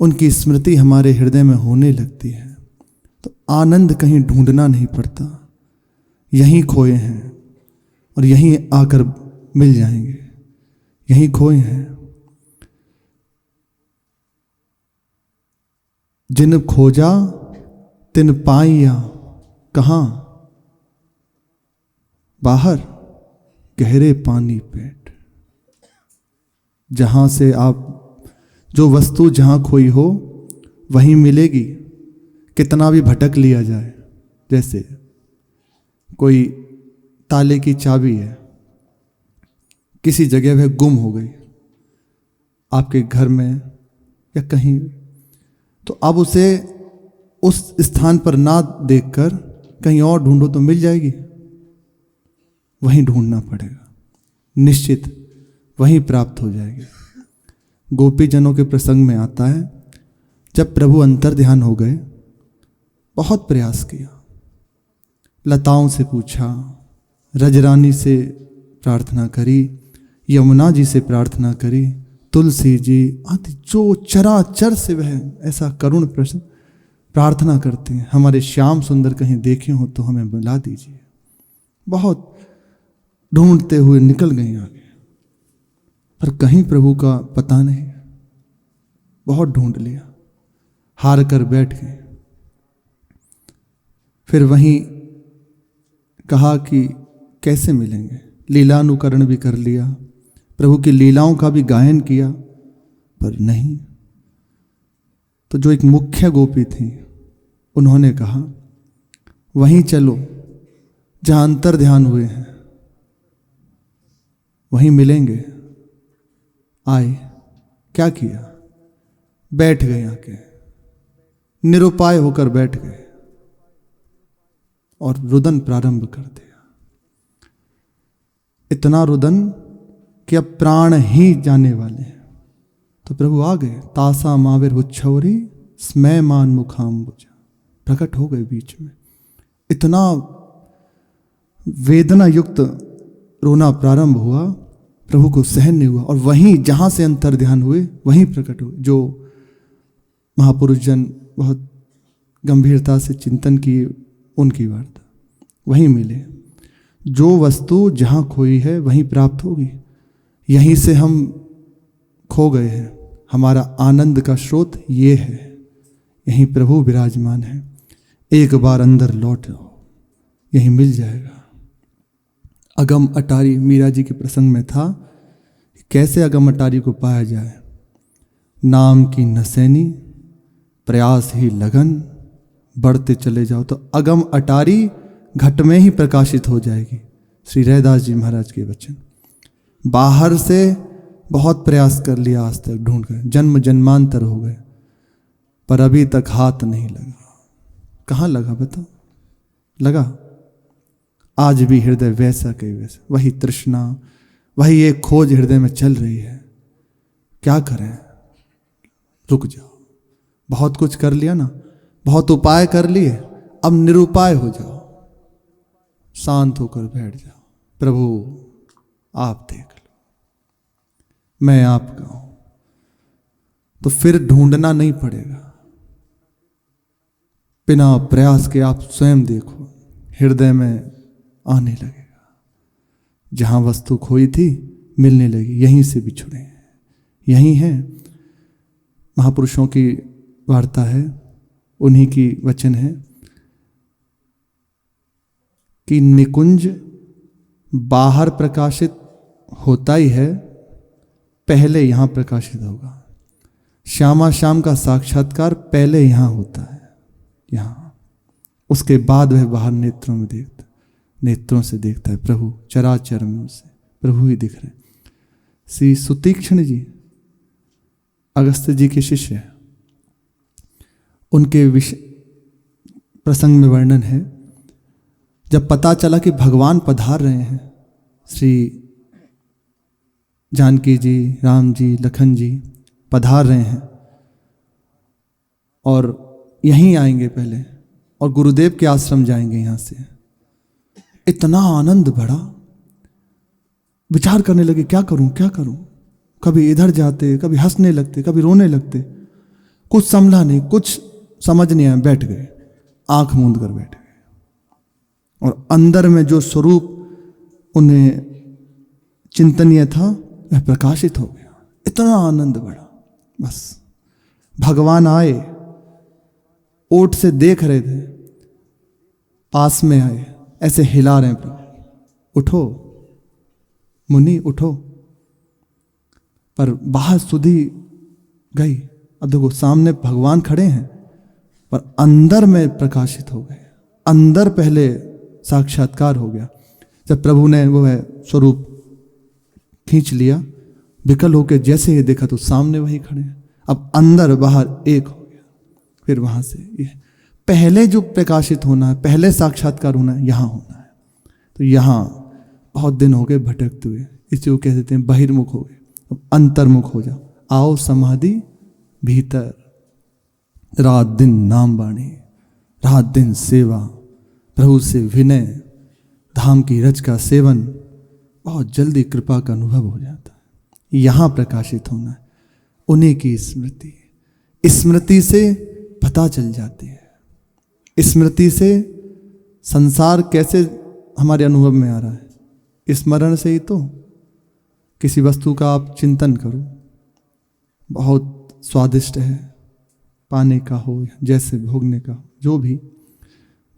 उनकी स्मृति हमारे हृदय में होने लगती है तो आनंद कहीं ढूंढना नहीं पड़ता, यहीं खोए हैं और यहीं आकर मिल जाएंगे, यहीं खोए हैं। जिन खोजा तिन पाइया, कहाँ? बाहर गहरे पानी पेट। जहां से आप जो वस्तु जहां खोई हो वहीं मिलेगी, कितना भी भटक लिया जाए। जैसे कोई ताले की चाबी है, किसी जगह वह गुम हो गई आपके घर में या कहीं, तो अब उसे उस स्थान पर ना देखकर कहीं और ढूंढो तो मिल जाएगी? वहीं ढूंढना पड़ेगा, निश्चित वहीं प्राप्त हो जाएगी। गोपी जनों के प्रसंग में आता है, जब प्रभु अंतर ध्यान हो गए, बहुत प्रयास किया, लताओं से पूछा, रजरानी से प्रार्थना करी, यमुना जी से प्रार्थना करी, तुलसी जी आदि जो चराचर से वह ऐसा करुण प्रश्न प्रार्थना करते हैं, हमारे श्याम सुंदर कहीं देखे हो तो हमें बुला दीजिए। बहुत ढूंढते हुए निकल गए आगे, पर कहीं प्रभु का पता नहीं। बहुत ढूंढ लिया, हार कर बैठ गए। फिर वहीं कहा कि कैसे मिलेंगे, लीलानुकरण भी कर लिया, प्रभु की लीलाओं का भी गायन किया, पर नहीं। तो जो एक मुख्य गोपी थी, उन्होंने कहा वहीं चलो जहां अंतर ध्यान हुए हैं, वहीं मिलेंगे। आए, क्या किया? बैठ गए आके, निरुपाय होकर बैठ गए और रुदन प्रारंभ कर दिया। इतना रुदन कि अब प्राण ही जाने वाले हैं। तो प्रभु आ गए, तासा माविर हुच्छौरी स्मय मान मुखाम्बुजा, प्रकट हो गए बीच में। इतना वेदना युक्त रोना प्रारंभ हुआ, प्रभु को सहन नहीं हुआ, और वहीं जहां से अंतर ध्यान हुए वहीं प्रकट हुए। जो महापुरुष जन बहुत गंभीरता से चिंतन किए, उनकी वार्ता वहीं मिले। जो वस्तु जहां खोई है वहीं प्राप्त होगी। यहीं से हम खो गए हैं, हमारा आनंद का स्रोत ये है, यहीं प्रभु विराजमान है। एक बार अंदर लौट जाओ, यहीं मिल जाएगा। अगम अटारी मीरा जी के प्रसंग में था, कैसे अगम अटारी को पाया जाए। नाम की नसैनी, प्रयास ही लगन, बढ़ते चले जाओ तो अगम अटारी घट में ही प्रकाशित हो जाएगी। श्री रैदास जी महाराज के वचन। बाहर से बहुत प्रयास कर लिया, आज तक ढूंढ गए, जन्म जन्मांतर हो गए, पर अभी तक हाथ नहीं लगा। कहाँ लगा बताओ? लगा। आज भी हृदय वैसा के वैसा, वही तृष्णा, वही एक खोज हृदय में चल रही है। क्या करें? रुक जाओ। बहुत कुछ कर लिया ना, बहुत उपाय कर लिए, अब निरुपाय हो जाओ, शांत होकर बैठ जाओ। प्रभु आप देख लो, मैं आपका हूं, तो फिर ढूंढना नहीं पड़ेगा। बिना प्रयास के आप स्वयं देखो, हृदय में आने लगेगा। जहां वस्तु खोई थी मिलने लगी, यहीं से बिछुड़े हैं, यहीं है। महापुरुषों की वार्ता है, उन्हीं की वचन है कि निकुंज बाहर प्रकाशित होता ही है, पहले यहां प्रकाशित होगा। श्यामा श्याम का साक्षात्कार पहले यहां होता है, यहां, उसके बाद वह बाहर नेत्रों में देखता, नेत्रों से देखता है प्रभु। चराचर में उसे प्रभु ही दिख रहे। श्री सुतीक्ष्ण जी अगस्त्य जी के शिष्य हैं, उनके प्रसंग में वर्णन है, जब पता चला कि भगवान पधार रहे हैं, श्री जानकी जी, राम जी, लखन जी पधार रहे हैं और यहीं आएंगे पहले, और गुरुदेव के आश्रम जाएंगे यहाँ से। इतना आनंद बढ़ा, विचार करने लगे क्या करूं क्या करूं। कभी इधर जाते, कभी हंसने लगते, कभी रोने लगते। कुछ संभला नहीं, कुछ समझ नहीं आया, बैठ गए, आंख मूंद कर बैठ गए। और अंदर में जो स्वरूप उन्हें चिंतनीय था वह प्रकाशित हो गया। इतना आनंद बढ़ा। बस भगवान आए, ओट से देख रहे थे, पास में आए, ऐसे हिला रहे हैं, प्रभु उठो मुनि उठो। पर बाहर सुधी गई। अब देखो सामने भगवान खड़े हैं, पर अंदर में प्रकाशित हो गए, अंदर पहले साक्षात्कार हो गया। जब प्रभु ने वो है स्वरूप खींच लिया, विकल होकर जैसे ही देखा तो सामने वही खड़े हैं। अब अंदर बाहर एक हो गया। फिर वहां से ये पहले जो प्रकाशित होना है, पहले साक्षात्कार होना है, यहां होना है। तो यहां बहुत दिन हो गए भटकते हुए, इसी को कह देते हैं बहिर्मुख हो गए। अब अंतर्मुख हो जाओ, आओ समाधि भीतर, रात दिन नाम बाणी, रात दिन सेवा, प्रभु से विनय, धाम की रज का सेवन, बहुत जल्दी कृपा का अनुभव हो जाता है। यहां प्रकाशित होना है। उन्हीं की स्मृति, स्मृति से पता चल जाती है, स्मृति से संसार कैसे हमारे अनुभव में आ रहा है। स्मरण से ही तो किसी वस्तु का आप चिंतन करो, बहुत स्वादिष्ट है, पाने का हो जैसे भोगने का हो, जो भी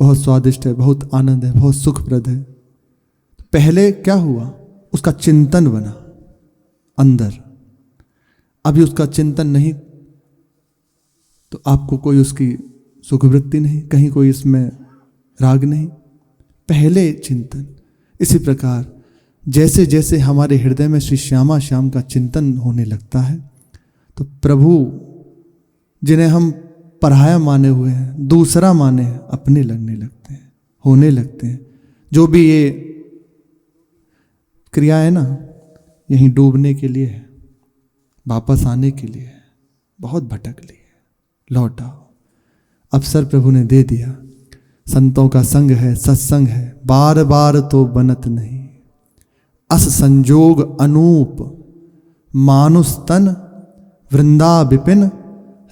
बहुत स्वादिष्ट है, बहुत आनंद है, बहुत सुखप्रद है। पहले क्या हुआ, उसका चिंतन बना अंदर। अभी उसका चिंतन नहीं तो आपको कोई उसकी सुखवृत्ति नहीं, कहीं कोई इसमें राग नहीं, पहले चिंतन। इसी प्रकार जैसे जैसे हमारे हृदय में श्री श्यामा श्याम का चिंतन होने लगता है, तो प्रभु जिन्हें हम पराया माने हुए हैं, दूसरा माने हैं, अपने लगने लगते हैं, होने लगते हैं। जो भी ये क्रिया है ना, यहीं डूबने के लिए है, वापस आने के लिए है। बहुत भटक लिए, लौट आओ। अवसर प्रभु ने दे दिया। संतों का संग है, सत्संग है, बार बार तो बनत नहीं। अस संजोग अनूप मानुष तन, वृंदा विपिन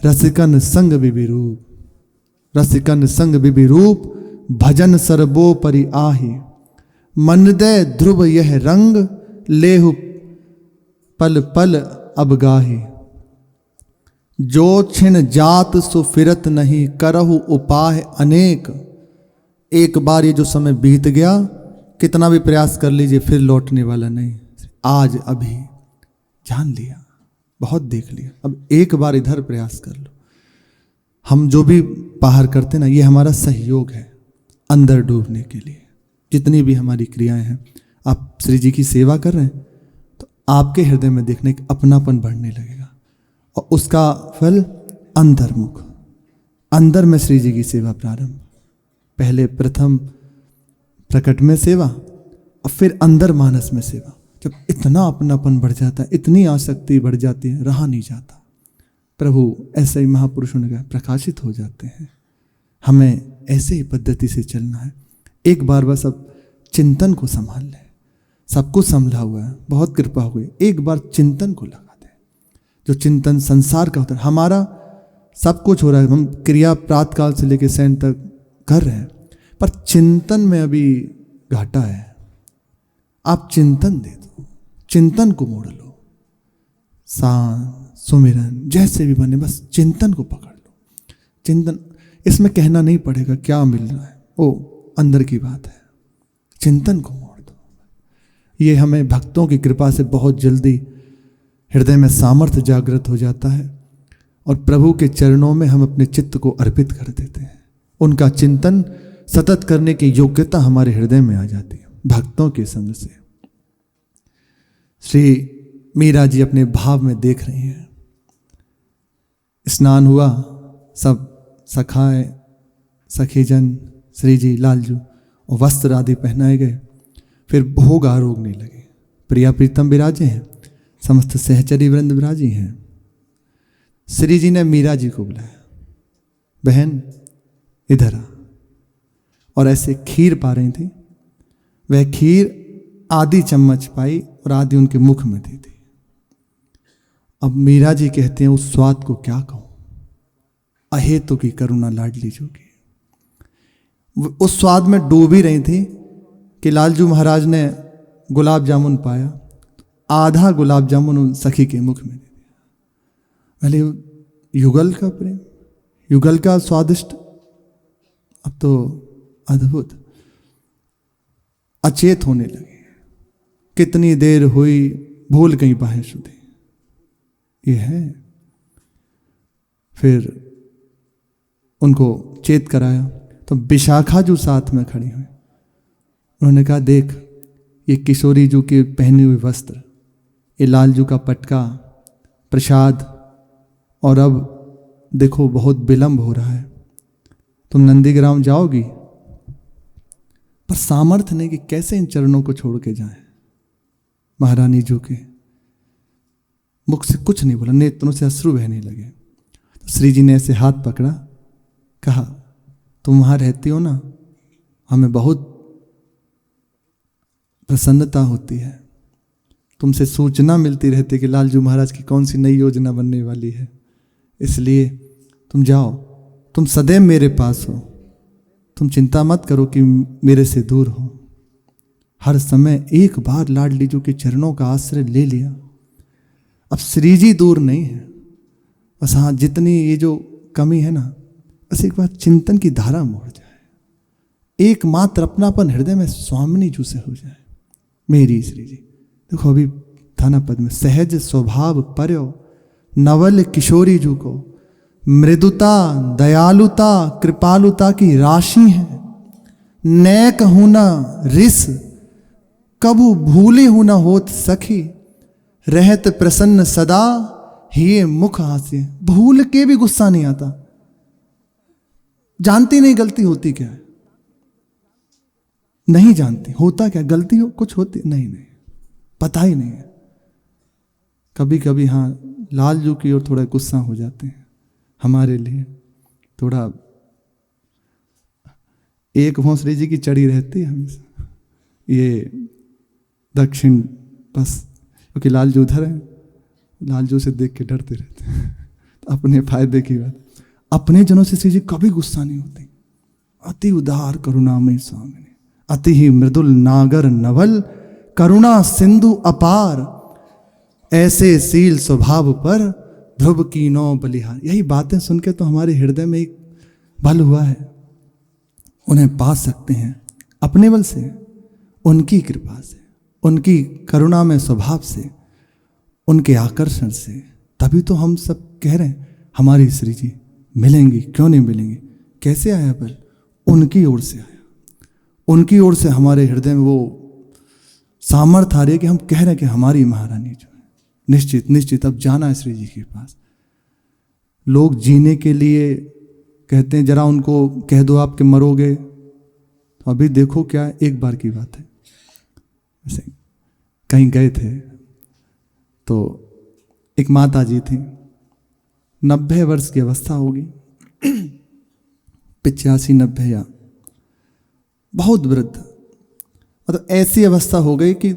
रसिकन संग विभिरूप। रसिकन संग विभिरूप, भजन सर्वोपरि आहि। मन दे ध्रुव यह रंग, लेहु पल पल अब गाहि। जो छिन जात सो फिरत नहीं, करहु उपाय अनेक। एक बार ये जो समय बीत गया, कितना भी प्रयास कर लीजिए फिर लौटने वाला नहीं। आज अभी जान लिया, बहुत देख लिया, अब एक बार इधर प्रयास कर लो। हम जो भी बाहर करते ना, ये हमारा सहयोग है अंदर डूबने के लिए। जितनी भी हमारी क्रियाएं हैं, आप श्री जी की सेवा कर रहे हैं तो आपके हृदय में देखने का अपनापन बढ़ने लगेगा, और उसका फल अंतर्मुख, अंदर में श्री जी की सेवा प्रारंभ। पहले प्रथम प्रकट में सेवा और फिर अंदर मानस में सेवा। जब इतना अपनापन बढ़ जाता है, इतनी आसक्ति बढ़ जाती है, रहा नहीं जाता। प्रभु ऐसे ही महापुरुषों ने कहा प्रकाशित हो जाते हैं। हमें ऐसे ही पद्धति से चलना है। एक बार बस अब चिंतन को संभाल लें। सब कुछ संभला हुआ है, बहुत कृपा हो गई, एक बार चिंतन को लगा दें। जो चिंतन संसार का होता है, हमारा सब कुछ हो रहा है, हम क्रिया प्रातःकाल से लेकर सैन तक कर रहे हैं, पर चिंतन में अभी घाटा है। आप चिंतन दे दो, चिंतन को मोड़ लो, सांस सुमिरन जैसे भी बने, बस चिंतन को पकड़ लो। चिंतन, इसमें कहना नहीं पड़ेगा क्या मिल रहा है, वो अंदर की बात है। चिंतन को मोड़ दो। ये हमें भक्तों की कृपा से बहुत जल्दी हृदय में सामर्थ्य जागृत हो जाता है, और प्रभु के चरणों में हम अपने चित्त को अर्पित कर देते हैं। उनका चिंतन सतत करने की योग्यता हमारे हृदय में आ जाती है भक्तों के संग से। श्री मीरा जी अपने भाव में देख रही हैं। स्नान हुआ, सब सखाए सखीजन श्री जी लालजू और वस्त्र आदि पहनाए गए। फिर भोग आरोगने लगे। प्रिया प्रीतम विराजे हैं, समस्त सहचरी वृंद विराजी हैं। श्री जी ने मीरा जी को बुलाया, बहन इधर आ। और ऐसे खीर पा रही थी, वह खीर आधी चम्मच पाई और आधी उनके मुख में दी थी। अब मीरा जी कहते हैं उस स्वाद को क्या कहूं, अहेतु की करुणा लाडली जो की। उस स्वाद में डूब ही रही थी कि लालजू महाराज ने गुलाब जामुन पाया, आधा गुलाब जामुन उन सखी के मुख में दे दिया। पहले युगल का प्रेम, युगल का स्वादिष्ट, अब तो अद्भुत। अचेत होने लगे, कितनी देर हुई भूल गई बाहें सुधी, ये है। फिर उनको चेत कराया तो विशाखा जो साथ में खड़ी हुई, उन्होंने कहा देख ये किशोरी जू के पहने हुए वस्त्र, ये लालजू का पटका, प्रसाद, और अब देखो बहुत विलंब हो रहा है, तुम नंदीग्राम जाओगी, पर सामर्थ्य नहीं कि कैसे इन चरणों को छोड़ के जाएं। महारानी जू के मुख से कुछ नहीं बोला, नेत्रों से अश्रु बहने लगे। तो श्री जी ने ऐसे हाथ पकड़ा, कहा तुम वहां रहती हो ना, हमें बहुत प्रसन्नता होती है, तुमसे सूचना मिलती रहती है कि लालजू महाराज की कौन सी नई योजना बनने वाली है, इसलिए तुम जाओ, तुम सदैव मेरे पास हो, तुम चिंता मत करो कि मेरे से दूर हो। हर समय एक बार लाडली जू के चरणों का आश्रय ले लिया। अब श्री जी दूर नहीं है, बस हाँ जितनी ये जो कमी है ना, बस एक बार चिंतन की धारा मोड़ जाए, एकमात्र अपनापन हृदय में स्वामिनी जू से हो जाए। मेरी श्री जी देखो अभी थाना पद में, सहज स्वभाव पर्यो नवल किशोरी जू को, मृदुता दयालुता कृपालुता की राशि है, न कहूँ ना रिस कबू भूले हूं न होत सखी, रहत प्रसन्न सदा हिये मुख हास्य। भूल के भी गुस्सा नहीं आता, जानती नहीं गलती होती क्या है, नहीं जानती होता क्या, गलती हो कुछ होती नहीं, पता ही नहीं है। कभी कभी हाँ लालजू की ओर थोड़ा गुस्सा हो जाते हैं, हमारे लिए थोड़ा एक भौंसरी जी की चढ़ी रहती है हमेशा, ये दक्षिण बस, क्योंकि लालजू उधर है, लालजू से देख के डरते रहते हैं। तो अपने फायदे की बात, अपने जनों से श्री जी कभी गुस्सा नहीं होती। अति उदार करुणामय स्वामी, अति ही मृदुल नागर नवल, करुणा सिंधु अपार, ऐसे सील स्वभाव पर ध्रुव की नौ बलिहार। यही बातें सुन के तो हमारे हृदय में एक बल हुआ है, उन्हें पा सकते हैं अपने बल से, उनकी कृपा से, उनकी करुणा में स्वभाव से, उनके आकर्षण से। तभी तो हम सब कह रहे हैं हमारी श्री जी मिलेंगी, क्यों नहीं मिलेंगी। कैसे आया बल, उनकी ओर से आया, उनकी ओर से हमारे हृदय में वो सामर्थ्य आ रही है कि हम कह रहे हैं कि हमारी महारानी जो है निश्चित निश्चित अब जाना है श्री जी के पास। लोग जीने के लिए कहते हैं, जरा उनको कह दो आप कि मरोगे, तो अभी देखो क्या एक बार की बात है, ऐसे कहीं गए थे तो एक माता जी थी, 90 वर्ष की अवस्था होगी, 85-90 या बहुत वृद्ध, मतलब ऐसी अवस्था हो गई कि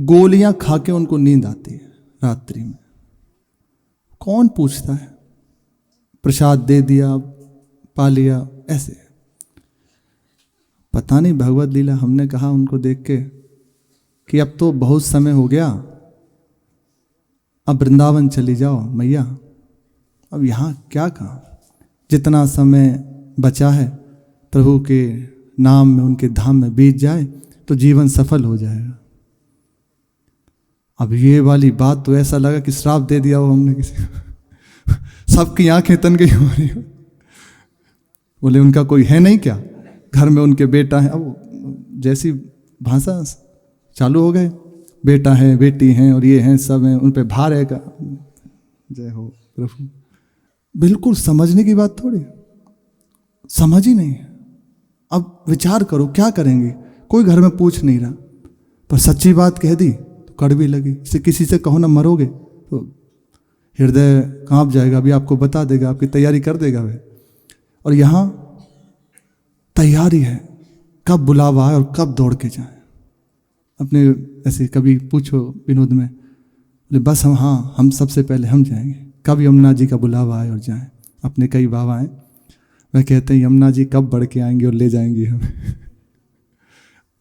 गोलियां खा के उनको नींद आती है रात्रि में। कौन पूछता है, प्रसाद दे दिया, पा लिया, ऐसे। पता नहीं भगवत लीला। हमने कहा उनको देख के कि अब तो बहुत समय हो गया, अब वृंदावन चली जाओ मैया, अब यहाँ क्या काम, जितना समय बचा है प्रभु के नाम में उनके धाम में बीत जाए तो जीवन सफल हो जाएगा। अब ये वाली बात तो ऐसा लगा कि श्राप दे दिया हो हमने किसी सबकी आंखें तन गई हमारी। बोले उनका कोई है नहीं क्या, घर में उनके बेटा है। अब जैसी भाषा चालू हो गए, बेटा है, बेटी हैं और ये हैं, सब हैं, उन पे भार है का। जय हो प्रभु। बिल्कुल समझने की बात थोड़ी, समझ ही नहीं है। अब विचार करो क्या करेंगे, कोई घर में पूछ नहीं रहा, पर सच्ची बात कह दी तो कड़वी लगी। इसे किसी से कहो ना मरोगे तो हृदय कांप जाएगा, अभी आपको बता देगा, आपकी तैयारी कर देगा वह। और यहाँ तैयारी है, कब बुलावा आए और कब दौड़ के जाए। अपने ऐसे कभी पूछो विनोद में, बोले बस हम, हाँ हम सबसे पहले हम जाएंगे, कब यमुना जी का बुलावा आए और जाएं। अपने कई बाबा हैं, वह कहते हैं यमुना जी कब बढ़ के आएंगे और ले जाएंगे हमें।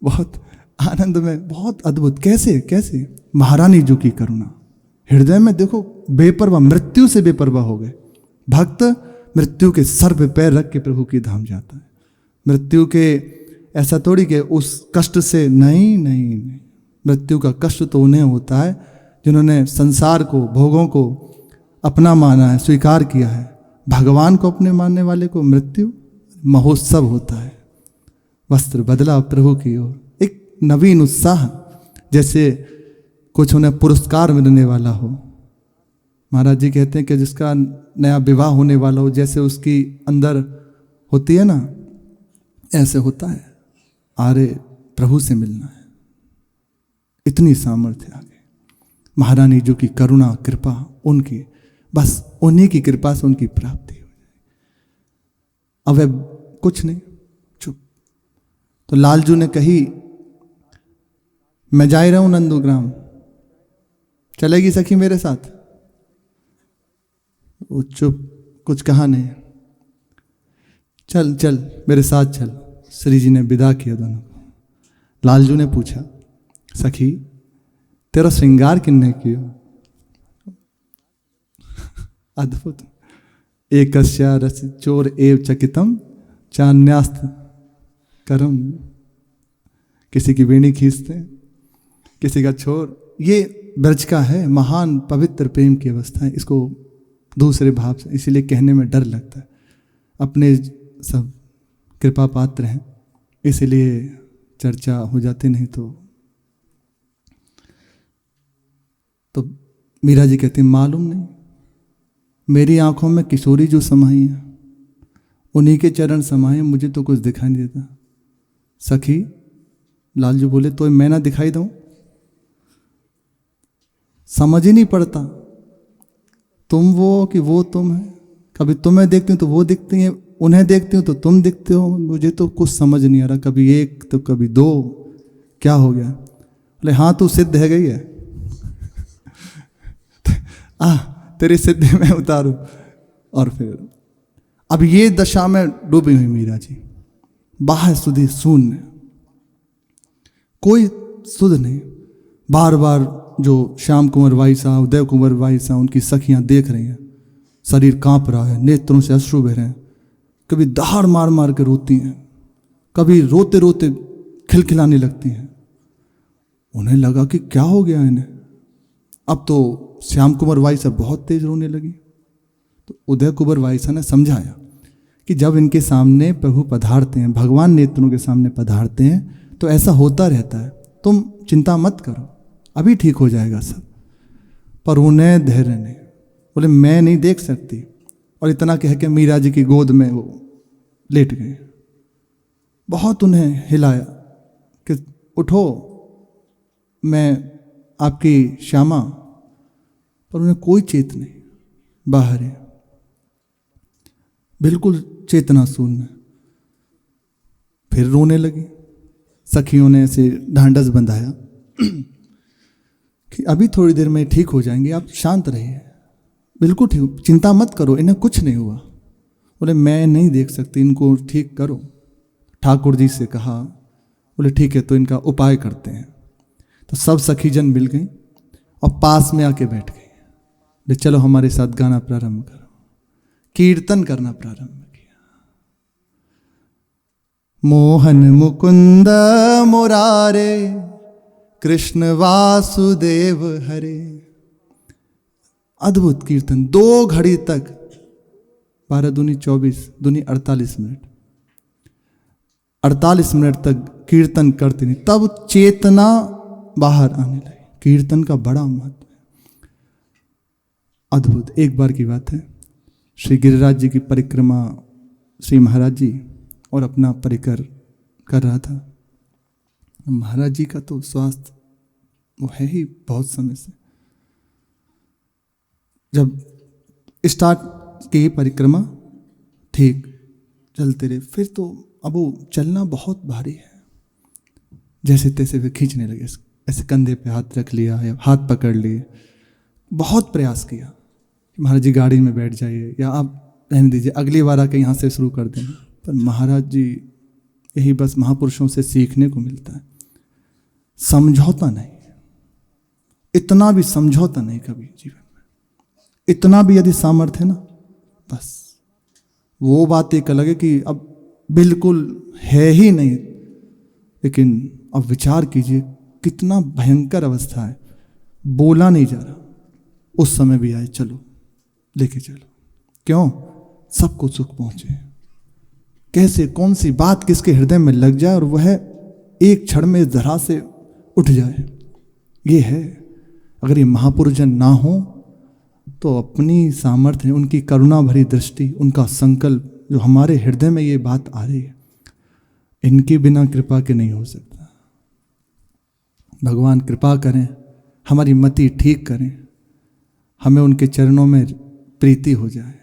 बहुत आनंद में, बहुत अद्भुत। कैसे कैसे महारानी जी की करुणा हृदय में, देखो बेपरवाह, मृत्यु से बेपरवाह हो गए भक्त। मृत्यु के सर पे पैर रख के प्रभु की धाम जाता है। मृत्यु के ऐसा थोड़ी कि उस कष्ट से, नहीं नहीं नहीं, मृत्यु का कष्ट तो उन्हें होता है जिन्होंने संसार को, भोगों को अपना माना है, स्वीकार किया है। भगवान को अपने मानने वाले को मृत्यु महोत्सव होता है। वस्त्र बदला प्रभु की ओर, एक नवीन उत्साह, जैसे कुछ उन्हें पुरस्कार मिलने वाला हो। महाराज जी कहते हैं कि जिसका नया विवाह होने वाला हो, जैसे उसकी अंदर होती है ना, ऐसे होता है, अरे प्रभु से मिलना है, इतनी सामर्थ्य आ गई। महारानी जी की करुणा कृपा, उनकी बस उन्हीं की कृपा से उनकी प्राप्ति हो जाए। अब वह कुछ नहीं, चुप। तो लालजू ने कही मैं जा ही रहा हूं नंदूग्राम, चलेगी सखी मेरे साथ? वो चुप, कुछ कहा नहीं। चल चल मेरे साथ चल। श्री जी ने विदा किया दोनों को। लालजू ने पूछा सखी तेरा श्रृंगार किन्ने किया? अद्भुत। एकस्या रस चोर एव चकितम चान्यास्त करम। किसी की वेणी खींचते हैं, किसी का छोर। ये ब्रज का है, महान पवित्र प्रेम की अवस्था है। इसको दूसरे भाव से इसीलिए कहने में डर लगता है। अपने सब कृपा पात्र हैं, इसलिए चर्चा हो जाती, नहीं तो मीरा जी कहती मालूम नहीं, मेरी आंखों में किशोरी जो समाई है, उन्हीं के चरण समाये, मुझे तो कुछ दिखाई नहीं देता। सखी, लालजू बोले तो मैं ना दिखाई दूं? समझ ही नहीं पड़ता, तुम वो कि वो तुम है। कभी तुम्हें देखती हूँ तो वो दिखती हैं, उन्हें देखती हूँ तो तुम दिखते हो। मुझे तो कुछ समझ नहीं आ रहा, कभी एक तो कभी दो, क्या हो गया? बोले हाँ तू सिद्ध है गई है। तेरी सिद्धि में उतारू। और फिर अब ये दशा में डूबी हुई मीरा जी, बाहर सुधी शून्य, कोई सुध नहीं। बार बार जो श्याम कुंवर भाई साहब, उदय कुंवर भाई साहब, उनकी सखियां देख रही हैं, शरीर कांप रहा है, नेत्रों से अश्रु बह रहे हैं। कभी दहाड़ मार मार के रोती हैं, कभी रोते रोते खिलखिलाने लगती हैं। उन्हें लगा कि क्या हो गया इन्हें। अब तो श्याम कुंवर भाई साहब बहुत तेज रोने लगी। तो उदय कुंवर भाई साहब ने समझाया कि जब इनके सामने प्रभु पधारते हैं, भगवान नेत्रों के सामने पधारते हैं, तो ऐसा होता रहता है, तुम चिंता मत करो, अभी ठीक हो जाएगा सब। पर उन्हें धैर्य नहीं, बोले मैं नहीं देख सकती। और इतना कह के मीरा जी की गोद में वो लेट गए। बहुत उन्हें हिलाया कि उठो, मैं आपकी श्यामा, पर उन्हें कोई चेत नहीं, बाहर है, बिल्कुल चेतना शून्य। फिर रोने लगी। सखियों ने ऐसे ढांढस बंधाया कि अभी थोड़ी देर में ठीक हो जाएंगे, आप शांत रहिए, बिल्कुल ठीक, चिंता मत करो, इन्हें कुछ नहीं हुआ। बोले मैं नहीं देख सकती, इनको ठीक करो। ठाकुर जी से कहा, बोले ठीक है, तो इनका उपाय करते हैं। तो सब सखीजन मिल गई और पास में आके बैठ गई। बोले चलो हमारे साथ गाना प्रारंभ करो। कीर्तन करना प्रारंभ किया। मोहन मुकुंद मुरारे कृष्ण वासुदेव हरे। अद्भुत कीर्तन, 2 घड़ी तक, 12 दूनी 24 दूनी 48 मिनट, 48 मिनट तक कीर्तन करते नहीं। तब चेतना बाहर आने लगी। कीर्तन का बड़ा महत्व है, अद्भुत। एक बार की बात है, श्री गिरिराज जी की परिक्रमा श्री महाराज जी और अपना परिकर कर रहा था। महाराज जी का तो स्वास्थ्य वो है ही बहुत समय से। जब स्टार्ट की परिक्रमा ठीक चलते रहे, फिर तो अब वो चलना बहुत भारी है। जैसे तैसे वे खींचने लगे, ऐसे कंधे पे हाथ रख लिया या हाथ पकड़ लिए। बहुत प्रयास किया कि महाराज जी गाड़ी में बैठ जाइए या आप रहने दीजिए, अगली बार आके यहाँ से शुरू कर देना। पर महाराज जी, यही बस महापुरुषों से सीखने को मिलता है, समझौता नहीं, इतना भी समझौता नहीं कभी जीवन में। इतना भी यदि सामर्थ्य है ना, बस वो बात एक अलग है कि अब बिल्कुल है ही नहीं, लेकिन अब विचार कीजिए कितना भयंकर अवस्था है, बोला नहीं जा रहा, उस समय भी आए, चलो लेके चलो। क्यों? सबको सुख पहुंचे। कैसे, कौन सी बात किसके हृदय में लग जाए और वह एक क्षण में इस धरा से उठ जाए, ये है। अगर ये महापुरुष जन ना हो तो अपनी सामर्थ्य, उनकी करुणा भरी दृष्टि, उनका संकल्प, जो हमारे हृदय में ये बात आ रही है, इनकी बिना कृपा के नहीं हो सकता। भगवान कृपा करें, हमारी मति ठीक करें, हमें उनके चरणों में प्रीति हो जाए,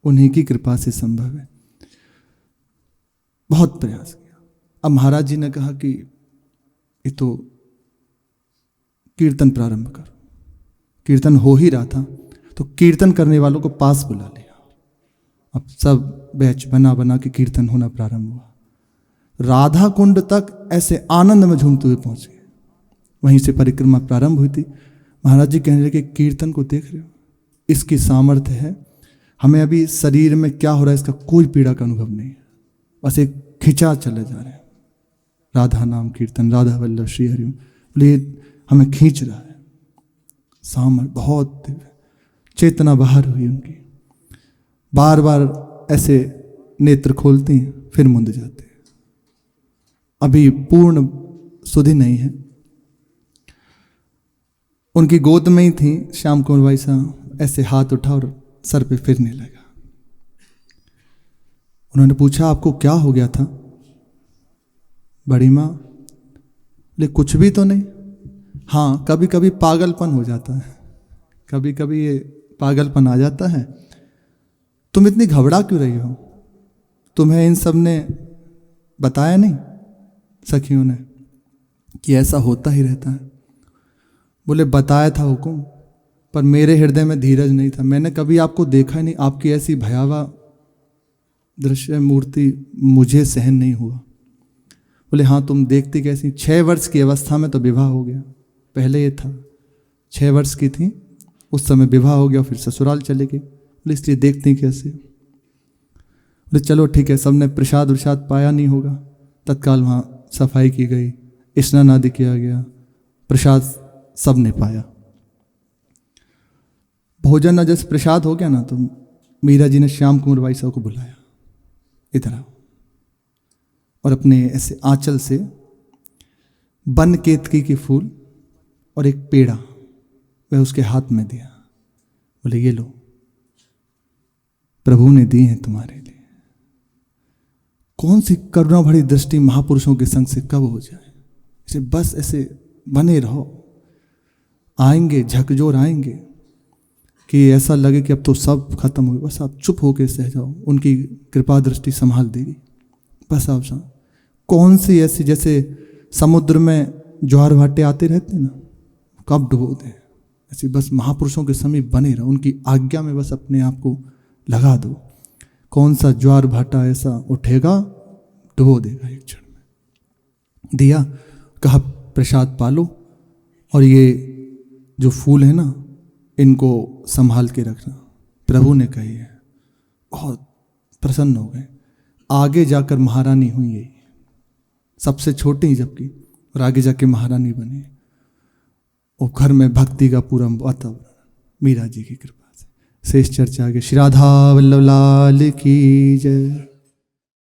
उन्हीं की कृपा से संभव है। बहुत प्रयास किया। अब महाराज जी ने कहा कि ये तो कीर्तन प्रारंभ करो। कीर्तन हो ही रहा था तो कीर्तन करने वालों को पास बुला लिया। अब सब बैच बना बना के कीर्तन होना प्रारंभ हुआ। राधा कुंड तक ऐसे आनंद में झूमते हुए पहुंच गए। वहीं से परिक्रमा प्रारंभ हुई थी। महाराज जी कहने लगे, कीर्तन को देख रहे हो, इसकी सामर्थ्य है, हमें अभी शरीर में क्या हो रहा है इसका कोई पीड़ा का अनुभव नहीं है, बस एक खिंचा चले जा रहे हैं। राधा नाम कीर्तन, राधा वल्लभ श्री हरि, बोले हमें खींच रहा है। सामर्थ्य बहुत दिव्य, चेतना बाहर हुई उनकी। बार बार ऐसे नेत्र खोलती हैं, फिर मुंद जाते हैं। अभी पूर्ण सुधि नहीं है। उनकी गोद में ही थी श्याम कुमार भाई साहब, ऐसे हाथ उठा और सर पे फिरने लगा। उन्होंने पूछा, आपको क्या हो गया था बड़ी माँ? बोले कुछ भी तो नहीं। हाँ, कभी कभी पागलपन हो जाता है, कभी कभी ये पागलपन आ जाता है। तुम इतनी घबरा क्यों रही हो? तुम्हें इन सब ने बताया नहीं, सखियों ने, कि ऐसा होता ही रहता है? बोले बताया था हुकुम, पर मेरे हृदय में धीरज नहीं था। मैंने कभी आपको देखा ही नहीं, आपकी ऐसी भयावह दृश्य मूर्ति मुझे सहन नहीं हुआ। बोले हाँ, तुम देखती कैसी? 6 वर्ष की अवस्था में तो विवाह हो गया। पहले ये था 6 वर्ष की थी, उस समय विवाह हो गया, फिर ससुराल चले गए। बोले इसलिए देखती कैसे? बोले चलो ठीक है। सबने प्रसाद वृसाद पाया नहीं होगा, तत्काल वहाँ सफाई की गई, स्नान आदि किया गया, प्रसाद सब ने पाया। भोजन न जैसे प्रसाद हो गया ना, तो मीरा जी ने श्याम कुमार भाई साहब को बुलाया, इधर आओ, और अपने ऐसे आंचल से बन केतकी के फूल और एक पेड़ा वह उसके हाथ में दिया। बोले ये लो, प्रभु ने दी है तुम्हारे लिए। कौन सी करुणा भरी दृष्टि महापुरुषों के संग से कब हो जाए। इसे बस ऐसे बने रहो, आएंगे झकझोर आएंगे कि ऐसा लगे कि अब तो सब खत्म हो गया, बस आप चुप होकर सह जाओ, उनकी कृपा दृष्टि संभाल देगी। बस आप साथ कौन सी ऐसी, जैसे समुद्र में ज्वार भाटे आते रहते ना, कब डुबो दें, ऐसे बस महापुरुषों के समीप बने रहो, उनकी आज्ञा में बस अपने आप को लगा दो। कौन सा ज्वार भाटा ऐसा उठेगा, डुबो देगा एक क्षण में। दिया, कहा प्रसाद पालो, और ये जो फूल है ना, इनको संभाल के रखना, प्रभु ने कही है। बहुत प्रसन्न हो गए। आगे जाकर महारानी हुई है, सबसे छोटी जबकि, और आगे जाके महारानी बनी। और घर में भक्ति का पूरा वातावरण, मीरा जी की कृपा से। शेष चर्चा आगे। श्री राधा वल्लभ लाल की जय।